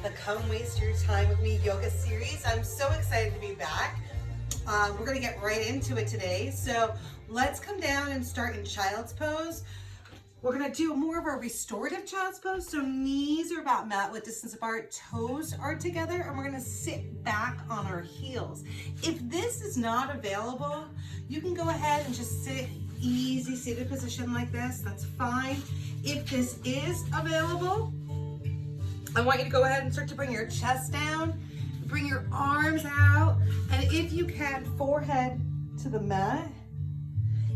the Come Waste Your Time With Me yoga series. I'm so excited to be back. We're gonna get right into it today. So let's come down and start in child's pose. We're gonna do more of a restorative child's pose. So knees are about mat width distance apart, toes are together, and we're gonna sit back on our heels. If this is not available, you can go ahead and just sit easy seated position like this, that's fine. If this is available, I want you to go ahead and start to bring your chest down, bring your arms out, and if you can, forehead to the mat.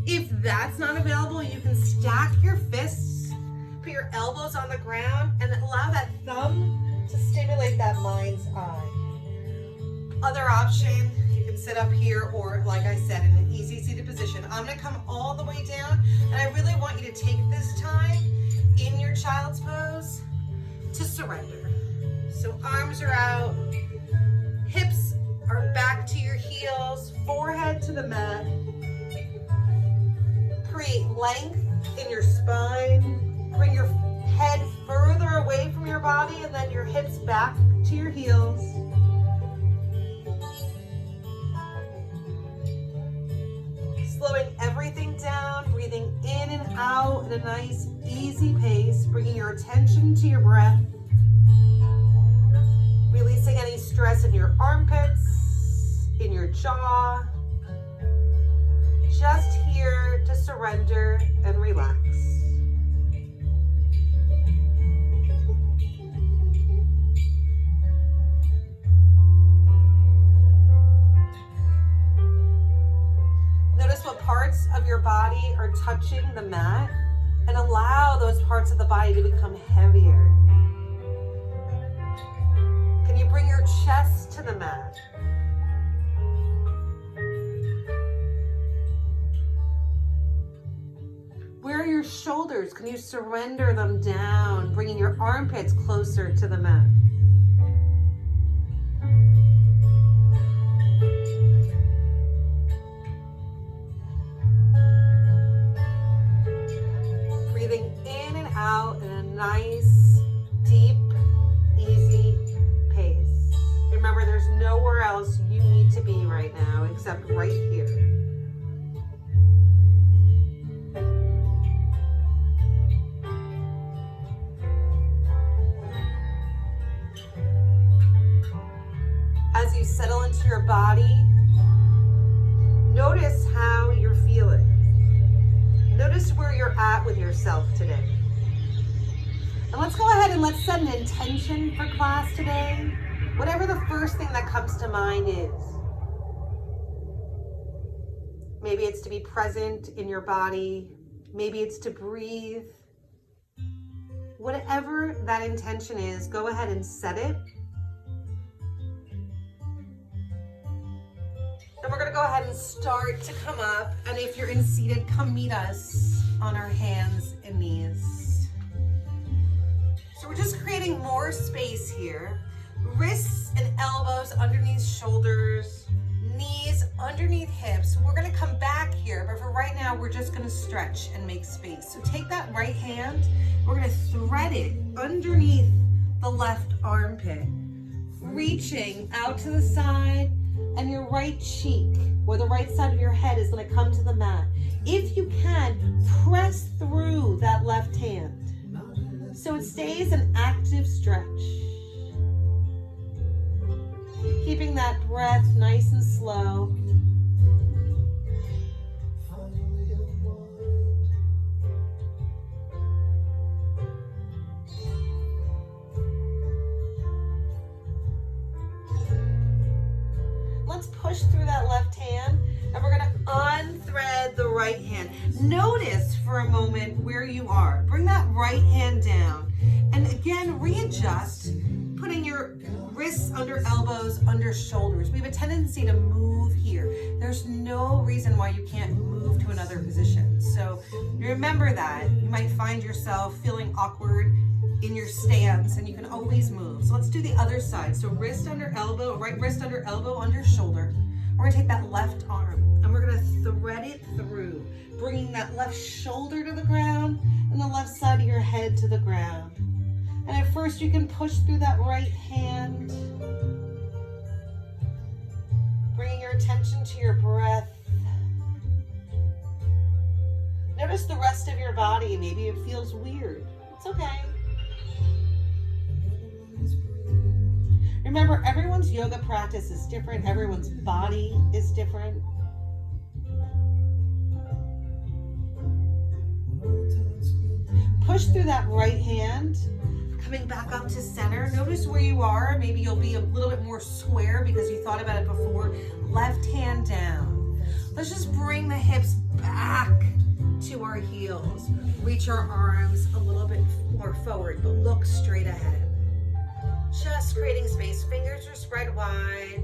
If that's not available, you can stack your fists, put your elbows on the ground, and allow that thumb to stimulate that mind's eye. Other option, you can sit up here or, like I said, in an easy seated position. I'm gonna come all the way down, and I really want you to take this time in your child's pose to surrender. So arms are out, hips are back to your heels, forehead to the mat. Create length in your spine. Bring your head further away from your body and then your hips back to your heels. Slowing everything down, breathing in and out at a nice, easy pace, bringing your attention to your breath. Releasing any stress in your armpits, in your jaw. Just here to surrender and relax. Notice what parts of your body are touching the mat and allow those parts of the body to become heavier. Can you bring your chest to the mat? Where are your shoulders? Can you surrender them down, bringing your armpits closer to the mat? Breathing in and out in a nice, deep, easy pace. Remember, there's nowhere else you need to be right now except right here. As you settle into your body, notice how you're feeling. Notice where you're at with yourself today. And let's go ahead and let's set an intention for class today. Whatever the first thing that comes to mind is. Maybe it's to be present in your body. Maybe it's to breathe. Whatever that intention is, go ahead and set it. And we're gonna go ahead and start to come up. And if you're in seated, come meet us on our hands and knees. So we're just creating more space here. Wrists and elbows underneath shoulders, knees underneath hips. We're gonna come back here, but for right now, we're just gonna stretch and make space. So take that right hand, we're gonna thread it underneath the left armpit, reaching out to the side, and your right cheek or the right side of your head is going to come to the mat. If you can, press through that left hand so it stays an active stretch. Keeping that breath nice and slow. Let's push through that left hand and we're gonna unthread the right hand. Notice for a moment where you are. Bring that right hand down. And again, readjust, putting your wrists under elbows, under shoulders. We have a tendency to move here. There's no reason why you can't move to another position. So remember that. You might find yourself feeling awkward in your stance and you can always move. So let's do the other side. So wrist under elbow, right wrist under elbow, under shoulder. We're gonna take that left arm and we're gonna thread it through, bringing that left shoulder to the ground and the left side of your head to the ground. And at first First, you can push through that right hand, bringing your attention to your breath. Notice the rest of your body. Maybe it feels weird. It's okay. Remember, everyone's yoga practice is different. Everyone's body is different. Push through that right hand, coming back up to center. Notice where you are. Maybe you'll be a little bit more square because you thought about it before. Left hand down. Let's just bring the hips back to our heels. Reach our arms a little bit more forward, but look straight ahead. Just creating space. Fingers are spread wide.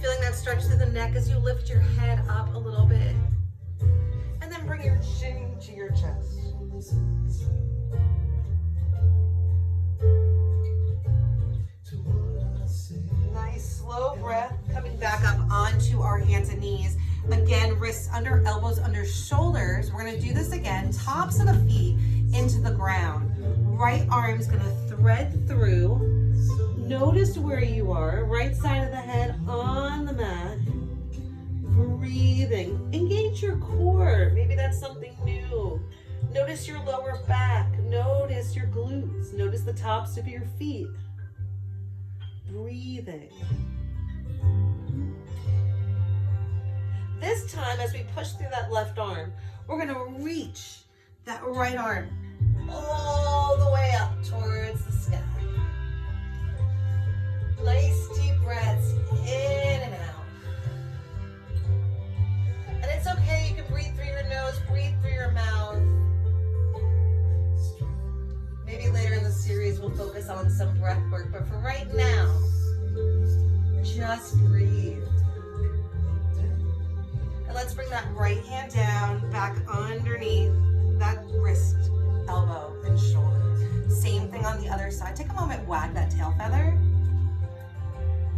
Feeling that stretch through the neck as you lift your head up a little bit. And then bring your chin to your chest. Nice slow breath. Coming back up onto our hands and knees. Again, wrists under, elbows under shoulders. We're gonna do this again. Tops of the feet into the ground. Right arm's gonna thread through. Notice where you are. Right side of the head on the mat. Breathing. Engage your core. Maybe that's something new. Notice your lower back. Notice your glutes. Notice the tops of your feet. Breathing. This time, as we push through that left arm, we're gonna reach that right arm all the way up towards the sky. Nice deep breaths in and out. And it's okay, you can breathe through your nose, breathe through your mouth. Maybe later in the series we'll focus on some breath work, but for right now, just breathe. And let's bring that right hand down, back underneath that wrist, elbow, and shoulder. Same thing on the other side. Take a moment, wag that tail feather.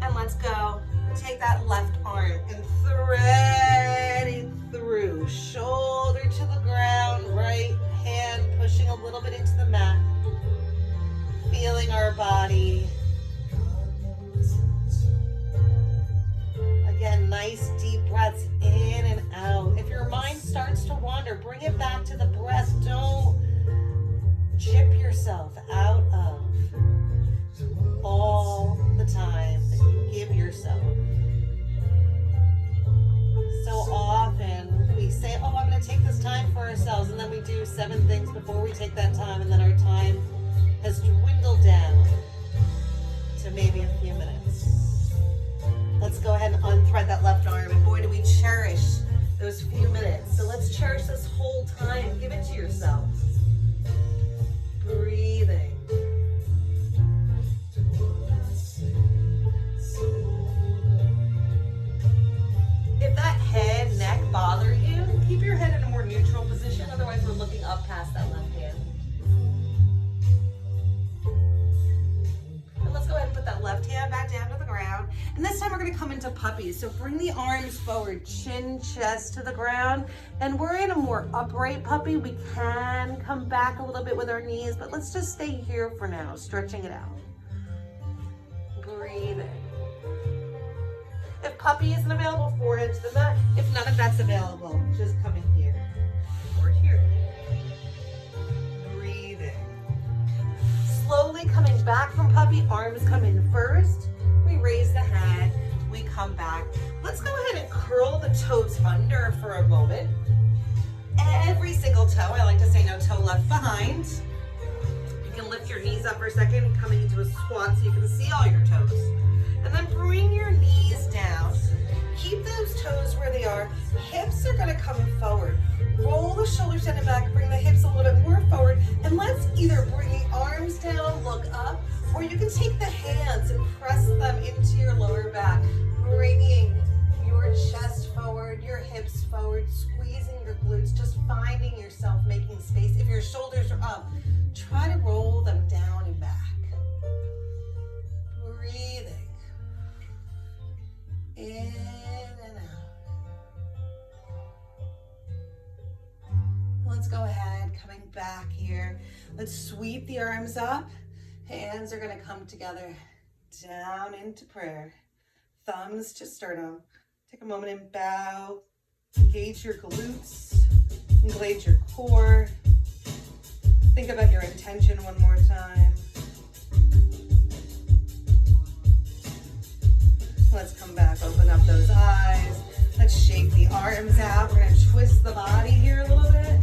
And let's go. Take that left arm and thread it through. Shoulder to the ground, right hand pushing a little bit into the mat. Feeling our body. Again, nice deep breaths in and out. If your mind starts to wander, bring it back to the breath. Don't chip yourself out of all the time that you give yourself. So often we say, oh, I'm going to take this time for ourselves, and then we do 7 things before we take that time, and then our time has dwindled down to maybe a few minutes. Let's go ahead and unthread that left arm, and boy, do we cherish those few minutes. So let's cherish this whole time. Give it to yourself. Breathing. If that head, neck bother you, keep your head in a more neutral position. Otherwise, we're looking up past that left hand. And let's go ahead and put that left hand back down to the ground. And this time we're going to come into puppy. So bring the arms forward, chin, chest to the ground. And we're in a more upright puppy. We can come back a little bit with our knees, but let's just stay here for now, stretching it out. Breathing. If puppy isn't available, forehead to the mat. If none of that's available, just coming here or here. Breathing. Slowly coming back from puppy, arms come in first. We raise the head, we come back. Let's go ahead and curl the toes under for a moment. Every single toe, I like to say no toe left behind. You can lift your knees up for a second, coming into a squat so you can see all your toes. And then bring your knees down. Keep those toes where they are. Hips are gonna come forward. Roll the shoulders down and back, bring the hips a little bit more forward. And let's either bring the arms down, look up, or you can take the hands and press them into your lower back, bringing your chest forward, your hips forward, squeezing your glutes, just finding yourself making space. If your shoulders are up, try to roll them down and back. Breathing. In and out. Let's go ahead, coming back here. Let's sweep the arms up Hands are gonna come together, down into prayer. Thumbs to sternum. Take a moment and bow. Engage your glutes. Engage your core. Think about your intention one more time. Let's come back, open up those eyes. Let's shake the arms out. We're gonna twist the body here a little bit.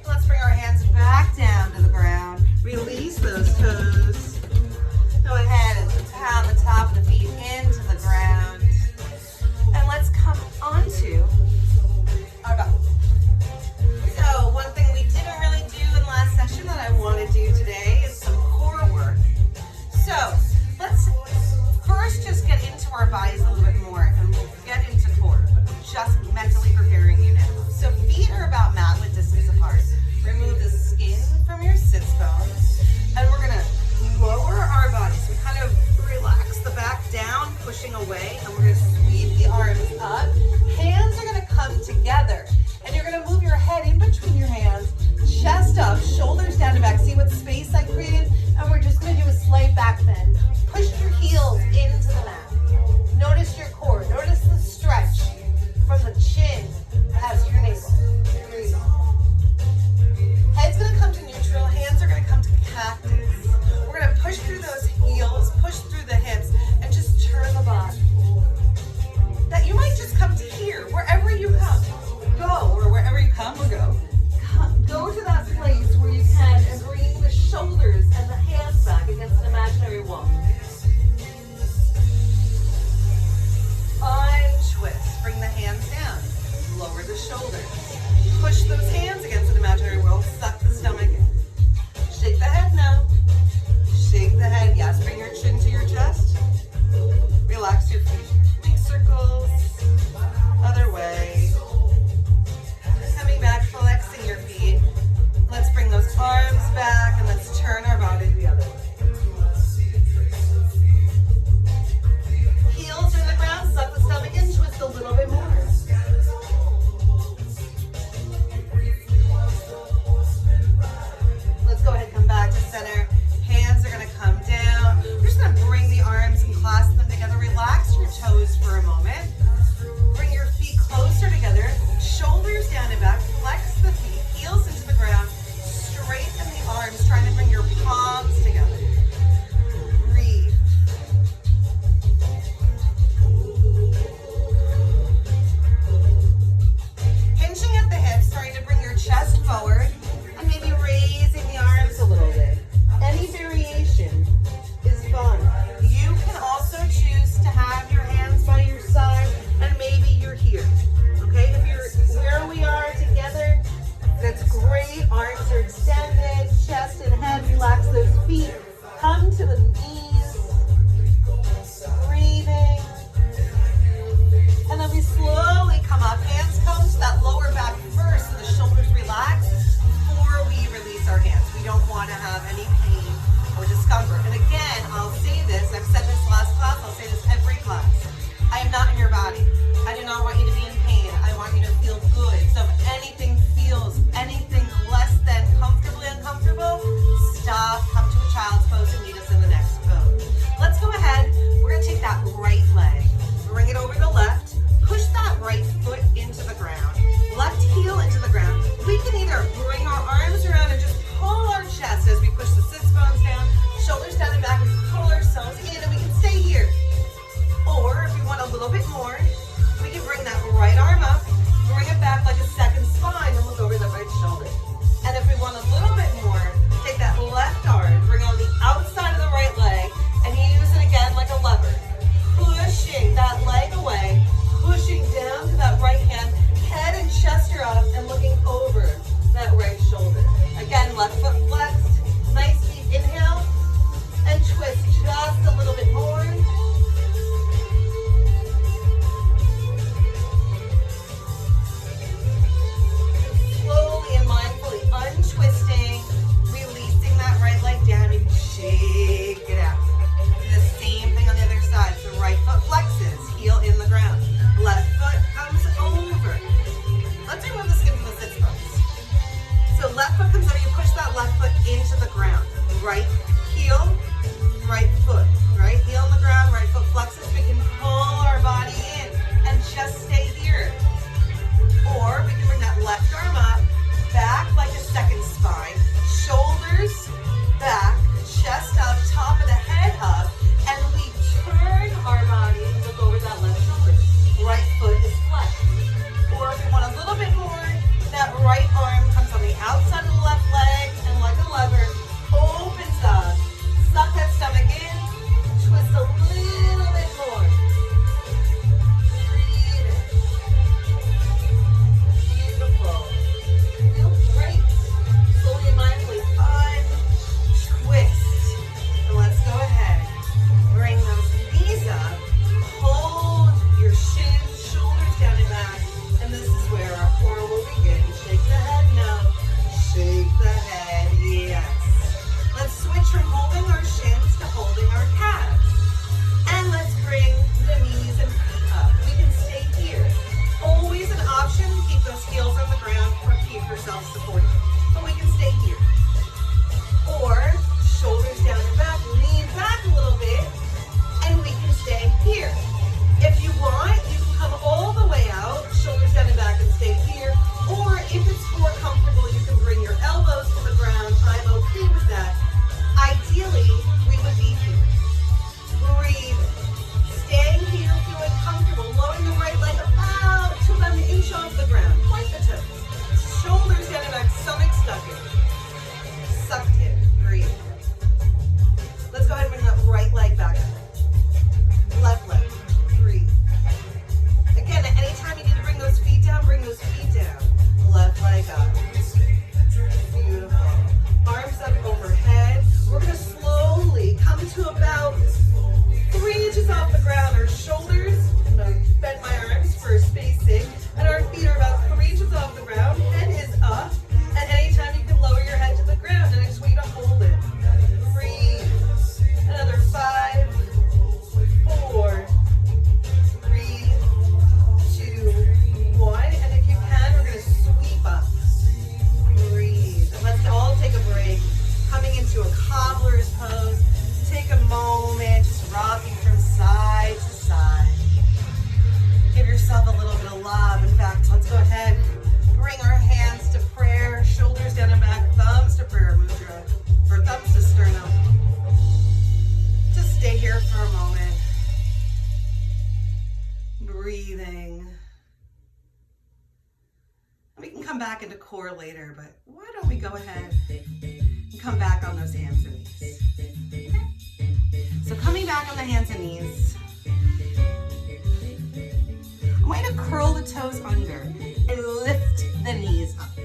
Let's bring our hands back down to the ground. Release those toes. Go ahead and pound the top of the feet into the ground. And let's come onto our back. So one thing we didn't really do in last session that I want to do today is some core work. So let's first just get into our bodies a little bit more and we'll get into core. Just mentally preparing you now. So feet are about mat width distance apart. Remove the skin from your sits bones and we're going to lower our bodies. We kind of relax the back down, pushing away, and we're going to sweep the arms up. Hands are going to come together and you're going to move your head in between your hands, chest up, shoulders down to back. See what space I created? And we're just going to do a slight back bend. Push your heels into the mat. Notice your core. Notice the stretch from the chin past your navel. Here you go. Head's going to come to neutral. Hands are going to come to cactus. We're going to push through those heels, push through the hips, and just turn the body. That you might just come to here, wherever you come. Go, or wherever you come or go. Go to that place where you can and bring the shoulders right arm comes on the outside of the left leg and like a lever, opens up. Suck that stomach in. Twist a little bit more. Breathe in. Beautiful. Feel great. Slowly and mindfully untwist. And let's go ahead. Bring those knees up. Hold your shins, shoulders down and back. And this is where our core will begin. Shake the head now. Shake the head, yes. Let's switch from holding our shins to holding our calves. And let's bring the knees and feet up. We can stay here. Always an option, keep those heels on the ground or keep yourself supported. But we can stay here. Or shoulders down and back, lean back a little bit, and we can stay here. If you want, you can come all the way out, shoulders down and back and stay here. Or if it's more comfortable, you can bring your elbows to the ground. I'm okay with that. Ideally, we would be here. Breathe. Staying here, feeling comfortable. Lowering the right leg about to about an inch off the ground. Point the toes. Shoulders down and back, stomach stuck in. Sucked in. Breathe. Let's go ahead and bring that right leg back up. Left leg. Breathe. Again, at any time you need to bring those feet down, bring those feet down. Left leg up. Beautiful. Arms up overhead. We're going to slowly come to about 3 inches off the ground. Our shoulders, I'm going to bend my arms for spacing, and our feet are about 3 inches off the ground. Head is up. At any time you can lower your head to the ground, and I just want you to hold it. Breathe. Another 5, 4, 3, 2, 1. And if you can, we're going to sweep up. Breathe. And let's all take a break. Coming into a cobbler's pose. Take a moment, just rocking from side to side. Give yourself a little bit of love. In fact, let's go ahead. Bring our hands to prayer. Shoulders down and back. Thumbs to prayer mudra. Or thumbs to sternum. Just stay here for a moment. Breathing. We can come back into core later, but why don't we go ahead and come back on those hands and knees. Okay? So coming back on the hands and knees, I'm going to curl the toes under and lift the knees up.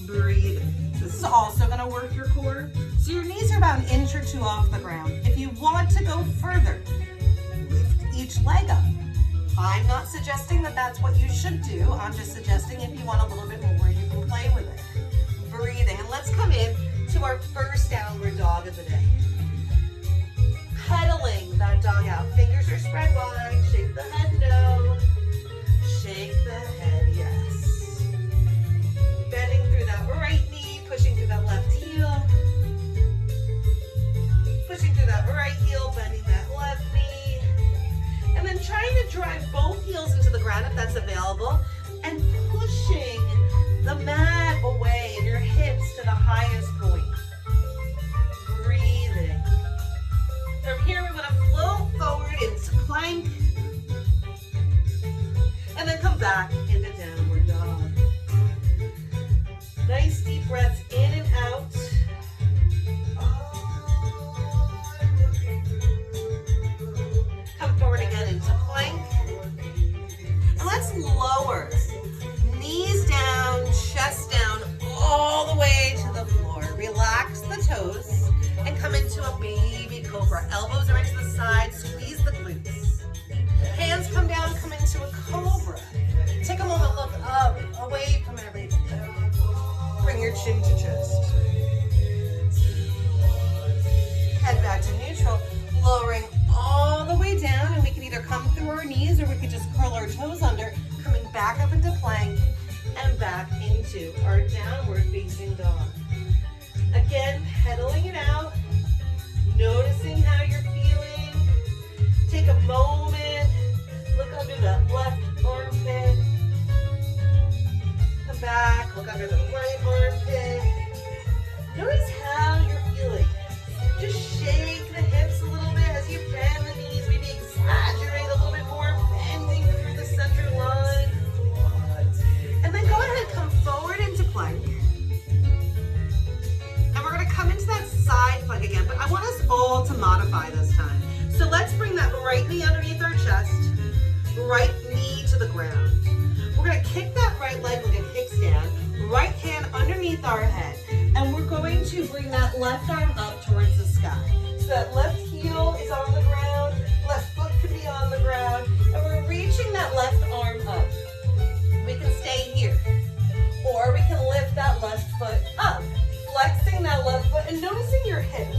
Breathe. This is also going to work your core. So your knees are about 1 inch or 2 off the ground. If you want to go further, lift each leg up. I'm not suggesting that that's what you should do. I'm just suggesting if you want a little bit more, you can play with it. Breathing. And let's come in to our first downward dog of the day. Pedaling that dog out. Fingers are spread wide. Shake the head no. Shake the head yes. Bending through that right knee, pushing through that left heel. Pushing through that right heel, bending that left knee. And then trying to drive both heels into the ground if that's available. And pushing the mat away and your hips to the highest point. Breathing. From here, we're going to float forward into plank. And then come back into downward dog. Nice deep breaths in and out. Come forward again into plank. And let's lower. Knees down, chest down, all the way to the floor. Relax the toes and come into a baby cobra. Elbows are into the side, squeeze the glutes. Hands come down, come into a cobra. Take a moment, look up, away from everything. Bring your chin to chest. Head back to neutral, lowering all the way down, and we can either come through our knees or we could just curl our toes under, coming back up into plank and back into our downward facing dog. Again, pedaling it out, noticing how you're feeling. Take a moment, look under that left armpit. Come back, look under the right armpit. Notice how you're feeling. Just shake the hips a little bit as you bend the knees. Maybe exaggerate a little bit more, bending through the center line. And then go ahead, come forward right leg like a kickstand, right hand underneath our head. And we're going to bring that left arm up towards the sky. So that left heel is on the ground, left foot could be on the ground, and we're reaching that left arm up. We can stay here, or we can lift that left foot up, flexing that left foot and noticing your hips.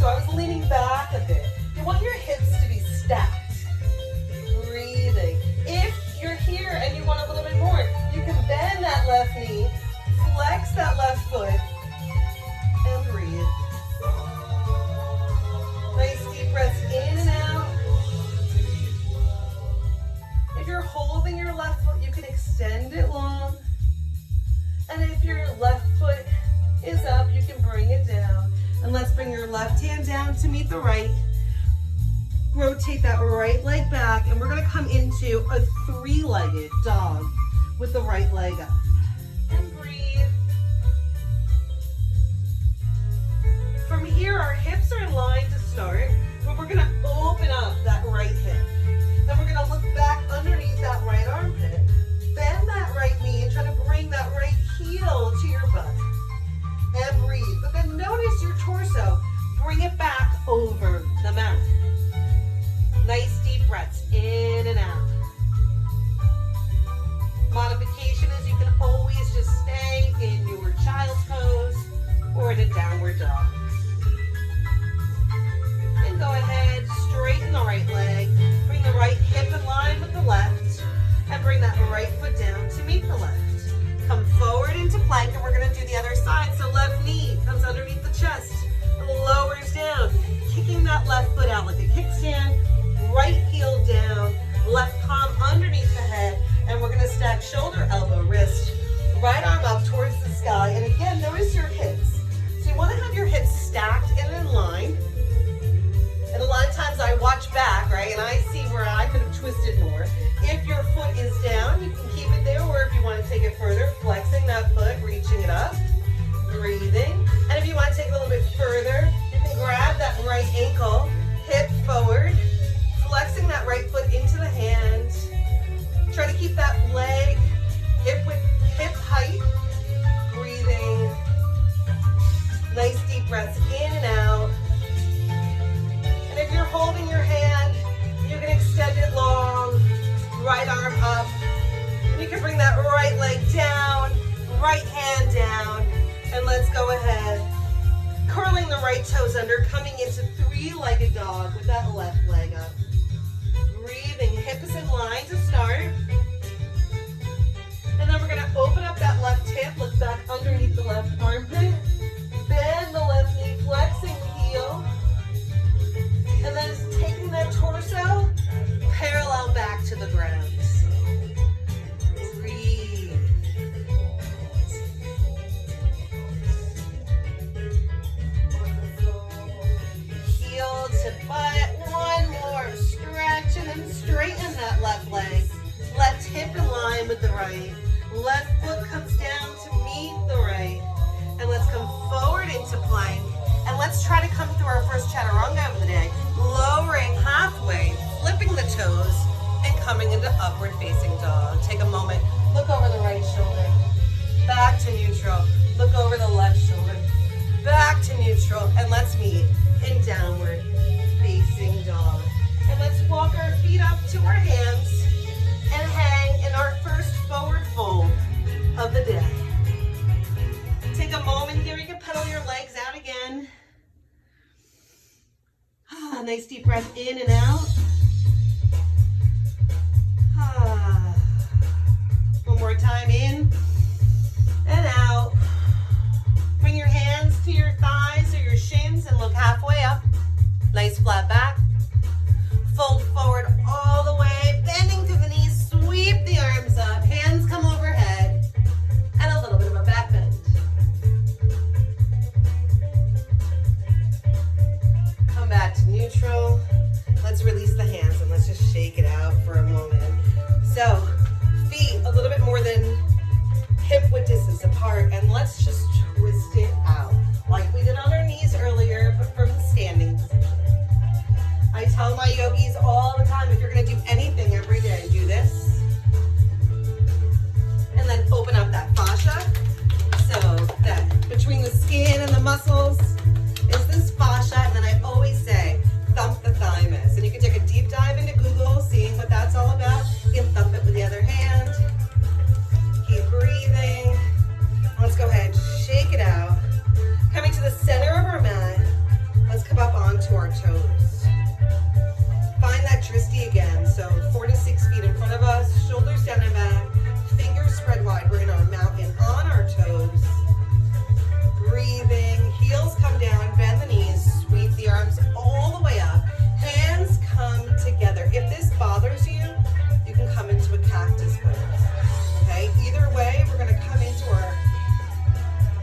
So I was leaning back a bit. You want your hips to be stacked. Breathing. If you're here and you want a little bit more, you can bend that left knee, flex that left foot, and breathe. Nice deep breaths in and out. If you're holding your left foot, you can extend it long. And if your left foot is up, you can bring it down. And let's bring your left hand down to meet the right. Rotate that right leg back, and we're gonna come into a three-legged dog with the right leg up. And breathe. From here, our hips are in line to start, but we're gonna open up that right hip. Then we're gonna look back underneath that right armpit, bend that right knee, and try to bring that right heel to your butt. And breathe. But then notice your torso. Bring it back over the mat. Nice deep breaths in and out. Modification is you can always just stay in your child's pose or in a downward dog. And go ahead, straighten the right leg. Bring the right hip in line with the left. And bring that right foot down to meet the left. Come forward into plank, and we're gonna do the other side. So left knee comes underneath the chest, lowers down, kicking that left foot out like a kickstand, right heel down, left palm underneath the head, and we're gonna stack shoulder, elbow, wrist, right arm up towards the sky. And again, notice your hips. So you wanna have your hips stacked and in line. And a lot of times I watch back, right, and I see where I could have twisted more. If your foot is down, you can keep it there, or if you want to take it further, flexing that foot, reaching it up, breathing. And if you want to take it a little bit further, you can grab that right ankle, hip forward, flexing that right foot into the hand. Try to keep that leg hip width, hip height, breathing. Nice deep breaths in and out. And if you're holding your hand, you can extend it long, right arm up. And you can bring that right leg down, right hand down, and let's go ahead. Curling the right toes under, coming into three-legged dog with that left leg up. Breathing, hips in line to start. And then we're gonna open up that left hip, look back underneath the left armpit, bend the left knee, flexing the heel. And then taking that torso, parallel back to the ground. Breathe. Heel to butt. One more. Stretch and then straighten that left leg. Left hip in line with the right. Left foot comes down to meet the right. And let's come forward into plank. And let's try to come through our first chaturanga of the day. Lowering halfway, flipping the toes, and coming into upward facing dog. Take a moment, look over the right shoulder, back to neutral, look over the left shoulder, back to neutral, and let's meet in downward facing dog. And let's walk our feet up to our hands and hang in our first forward fold of the day. Take a moment here, you can pedal your legs out again. Nice deep breath in and out. One more time, in and out. Bring your hands to your thighs or your shins and look halfway up. Nice flat back. Fold forward all the way, bending to the knees, sweep the arms up, hands come overhead, and a little bit of a back bend. Come back to neutral. Let's release the hands and let's just shake it out for a moment. So, feet a little bit more than hip width distance apart, and let's just twist it out like we did on our knees earlier, but from the standing position. I tell my yogis all the time, if you're going to do anything every day, do this. And then between the skin and the muscles is this fascia, and then I always say, thump the thymus. And you can take a deep dive into Google, seeing what that's all about. You can thump it with the other hand. Keep breathing. Let's go ahead, shake it out. Coming to the center of our mat, let's come up onto our toes. Find that dristi again, so 4 to 6 feet in front of us, shoulders down and back, fingers spread wide. We're in our mountain on our toes. Breathing, heels come down, bend the knees, sweep the arms all the way up. Hands come together. If this bothers you, you can come into a cactus pose. Okay, either way, we're gonna come into our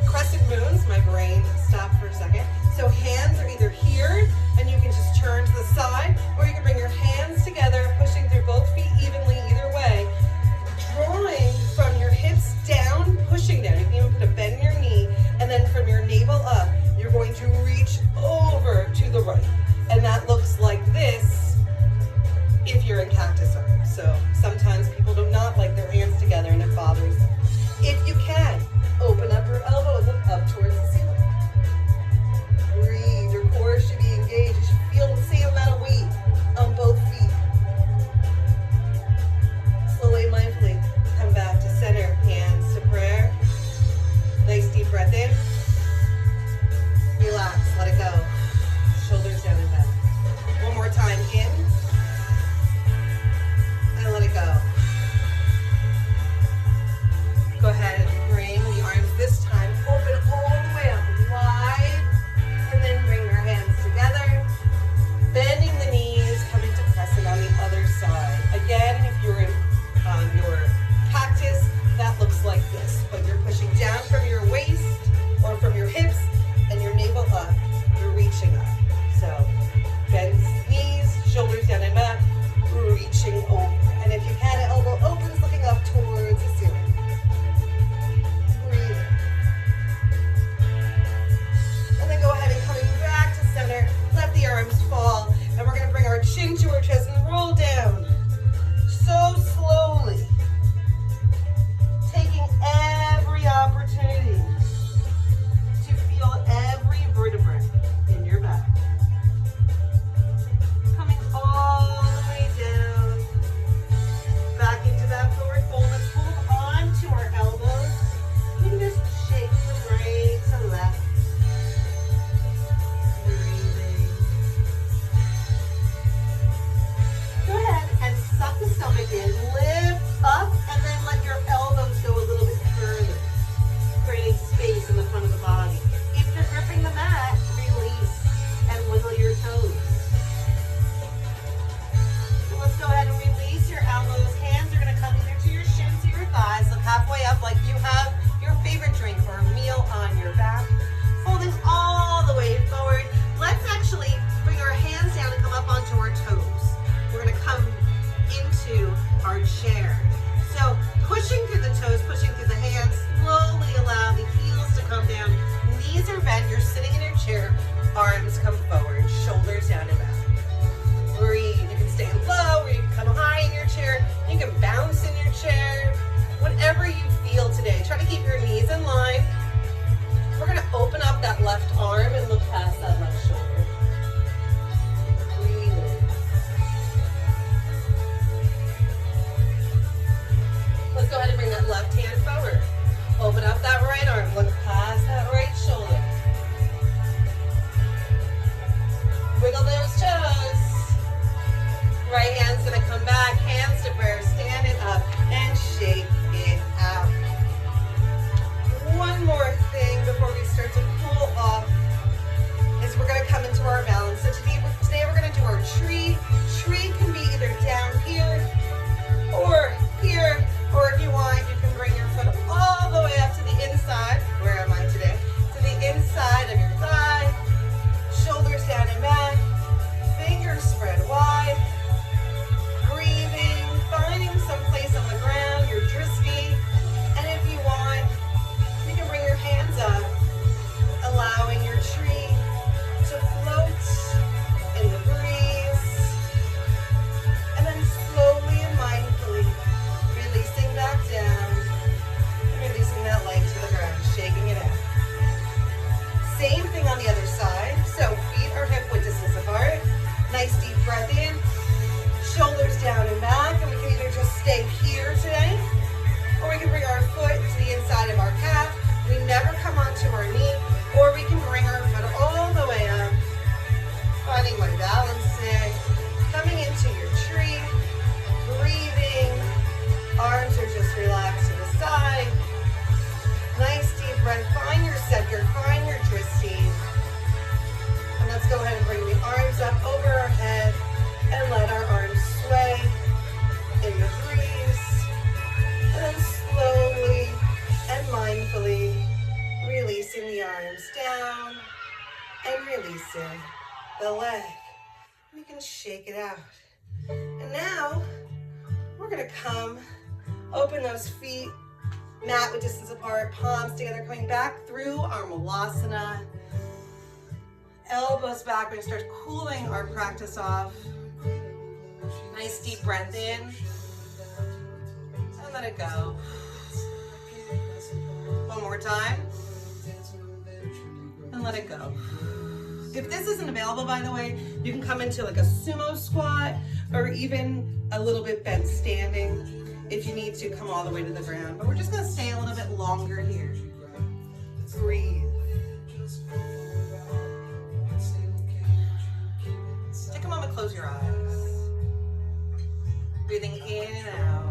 crescent moons. My brain stopped for a second. So hands are either here, and you can just turn to the side, or you can bring your hands together, pushing through both feet evenly, either way. Drawing from your hips down, pushing down. You can even put a bend in your knee, and then from your navel up, you're going to reach over to the right. And that looks like this if you're in cactus arms. So sometimes people do not like their hands together and it bothers them. If you can, open up your elbow and look up towards the ceiling. Breathe, your core should be engaged. You should feel the same amount of weight on both feet. Slowly, mindfully, come back to center, hands to prayer. Nice deep breath in. Relax, let it go. Shoulders down and back. One more time, in. And let it go. Go ahead and bring the arms this time open all the way up wide. And then bring your hands together. Bending the knees, coming to crescent on the other side. Again, if you're in your cactus, that looks like this. But you're pushing down from your waist or from your hips and your navel up. You're reaching up. So bend knees, shoulders down and back, reaching over. And if you can, elbow opens, looking up towards the ceiling. Breathe. And then go ahead and coming back to center, let the arms fall. And we're gonna bring our chin to our chest and roll down. So slowly. Taking every opportunity to feel every vertebrae in your back. Coming all the way down, back into that forward fold. Let's hold on to our elbows. You can just shake from right to left. Breathing. Go ahead and suck the stomach in, lift up, and then let your elbows go a little bit further, creating space in the front of the body. If you're gripping the mat, release and wiggle your toes. So let's go ahead and release your elbows. Hands are going to come either to your shins or your thighs. Look halfway up like you have your favorite drink or a meal on your back. Folding all the way forward. Let's actually bring our hands down and come up onto our toes. We're going to come into our chair. So pushing through the toes, pushing through the hands, slowly allow the heels to come down. Knees are bent, you're sitting in your chair, arms come forward, shoulders down and back. Breathe, you can stay low or you can come high in your chair, you can bounce in your chair, whatever you feel today. Try to keep your knees in line. We're gonna open up that left arm and look past that left shoulder. Let's go ahead and bring that left hand forward. Open up that right arm. Look past that right shoulder. Wiggle those toes. Right hand's gonna come back. Hands to prayer. Stand it up and shake. releasing the leg. We can shake it out. And now we're gonna come, open those feet, mat with distance apart, palms together, coming back through our Malasana. Elbows back. We're gonna start cooling our practice off. Nice deep breath in. And let it go. One more time. And let it go. If this isn't available, by the way, you can come into like a sumo squat or even a little bit bent standing if you need to come all the way to the ground. But we're just gonna stay a little bit longer here. Breathe. Take a moment, close your eyes. Breathing in and out.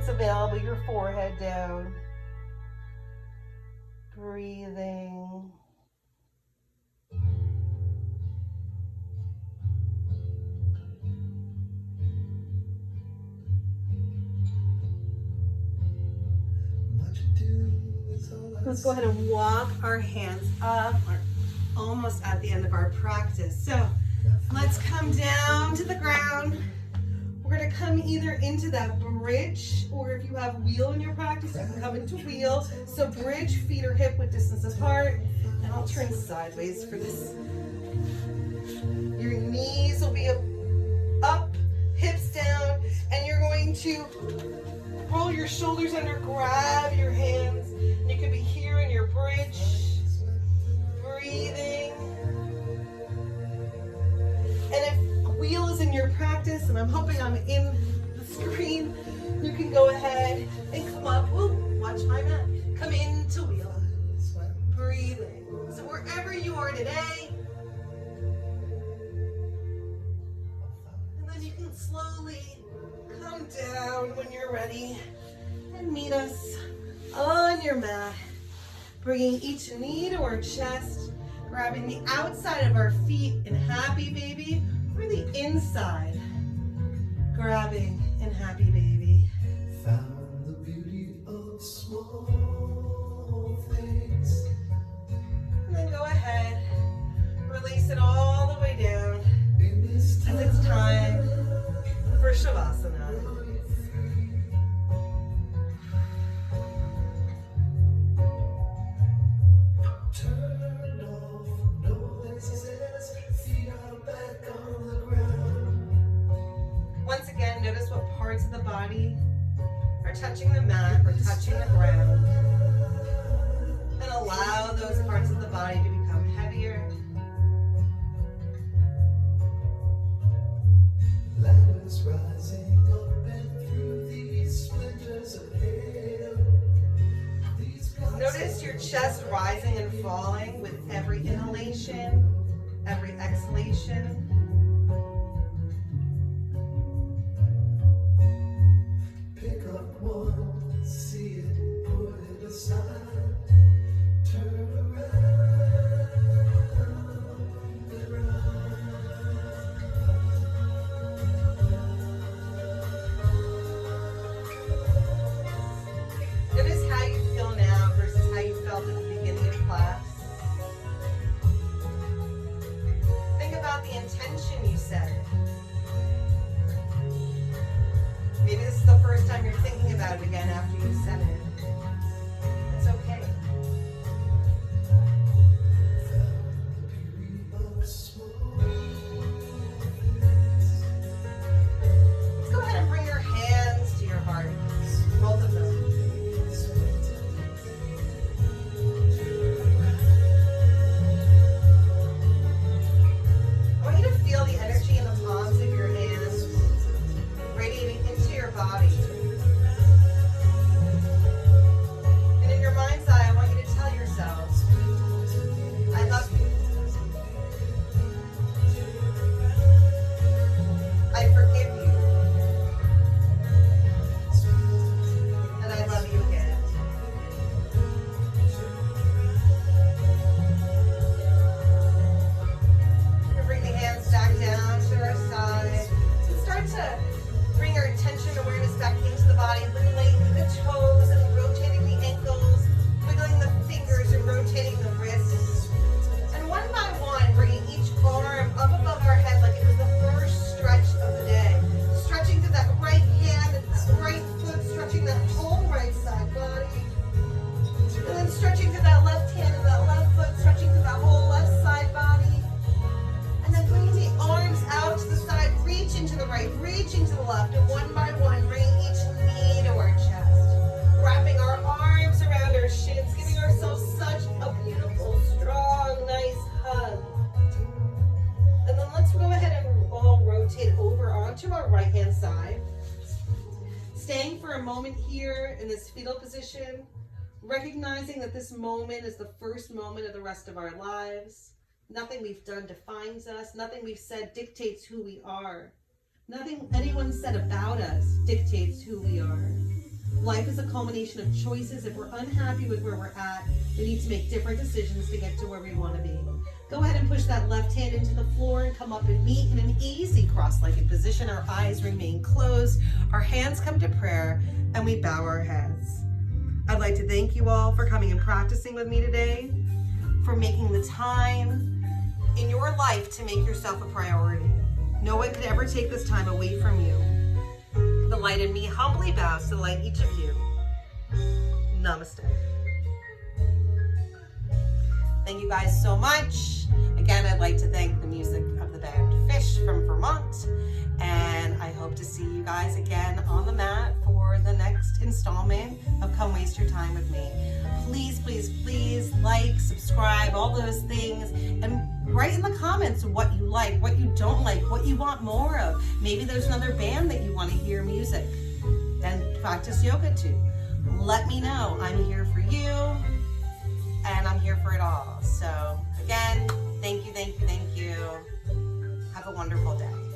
Available, your forehead down. Breathing. Let's go ahead and walk our hands up. We're almost at the end of our practice. So let's come down to the ground. We're gonna come either into that bridge, or if you have wheel in your practice, you can come into wheel. So bridge, feet are hip width distance apart, and I'll turn sideways for this. Your knees will be up, hips down, and you're going to roll your shoulders under, grab your hands, and you could be here in your bridge, breathing. And if wheel is in your practice, and I'm hoping I'm in the screen, you can go ahead and come up. Whoop, watch my mat. Come into wheel, breathing. So wherever you are today, and then you can slowly come down when you're ready and meet us on your mat, bringing each knee to our chest, grabbing the outside of our feet in happy baby, or the inside, grabbing in happy baby. Found the beauty of small things. And then go ahead, release it all the way down, and it's time for Shavasana. Turn off noises, feet are back on the ground. Once again, notice what parts of the body are touching the mat or touching the ground. And allow those parts of the body to become heavier. Ladders rising up and through these splinters of hail. Notice your chest rising and falling with every inhalation, every exhalation. Pick up one, see it, put it aside. Turn around and around. Notice how you feel now versus how you felt at the beginning of class. Think about the intention you set. Maybe this is the first time you're thinking about it again after you said it. It's okay. Let's go ahead and bring your hands to your heart. Both of them. I want you to feel the energy in the palms of your hands radiating into your body. And in your mind's eye, I want you to tell yourself, I love you. I forgive you. And I love you again. We can bring the hands back down to our side. Start to bring our attention awareness back into the body, wiggling the toes and rotating the ankles, wiggling the fingers and rotating the wrists. And one by one, bringing each arm up above our head like it was the first stretch of the day. Stretching to that right hand and that right foot, stretching that whole right side body. And then stretching to that left hand and that left foot, stretching to that whole left side body. And then bringing the arms out to the side, reaching to the right, reaching to the left, and one by one, bringing each knee to our chest. Wrapping our arms around our shins, giving ourselves such a beautiful, strong, nice hug. And then let's go ahead and all rotate over onto our right-hand side. Staying for a moment here in this fetal position, recognizing that this moment is the first moment of the rest of our lives. Nothing we've done defines us. Nothing we've said dictates who we are. Nothing anyone said about us dictates who we are. Life is a culmination of choices. If we're unhappy with where we're at, we need to make different decisions to get to where we want to be. Go ahead and push that left hand into the floor and come up and meet in an easy cross-legged position. Our eyes remain closed. Our hands come to prayer, and we bow our heads. I'd like to thank you all for coming and practicing with me today, for making the time in your life to make yourself a priority. No one could ever take this time away from you. The light in me humbly bows to the light in each of you. Namaste. Thank you guys so much. Again, I'd like to thank the music of the band Phish from Vermont. And I hope to see you guys again on the mat for the next installment of Come Waste Your Time with Me. Please, please, please like, subscribe, all those things, and write in the comments what you like, what you don't like, what you want more of. Maybe there's another band that you want to hear music and practice yoga to. Let me know. I'm here for you, and I'm here for it all. So again, thank you, thank you, thank you. Have a wonderful day.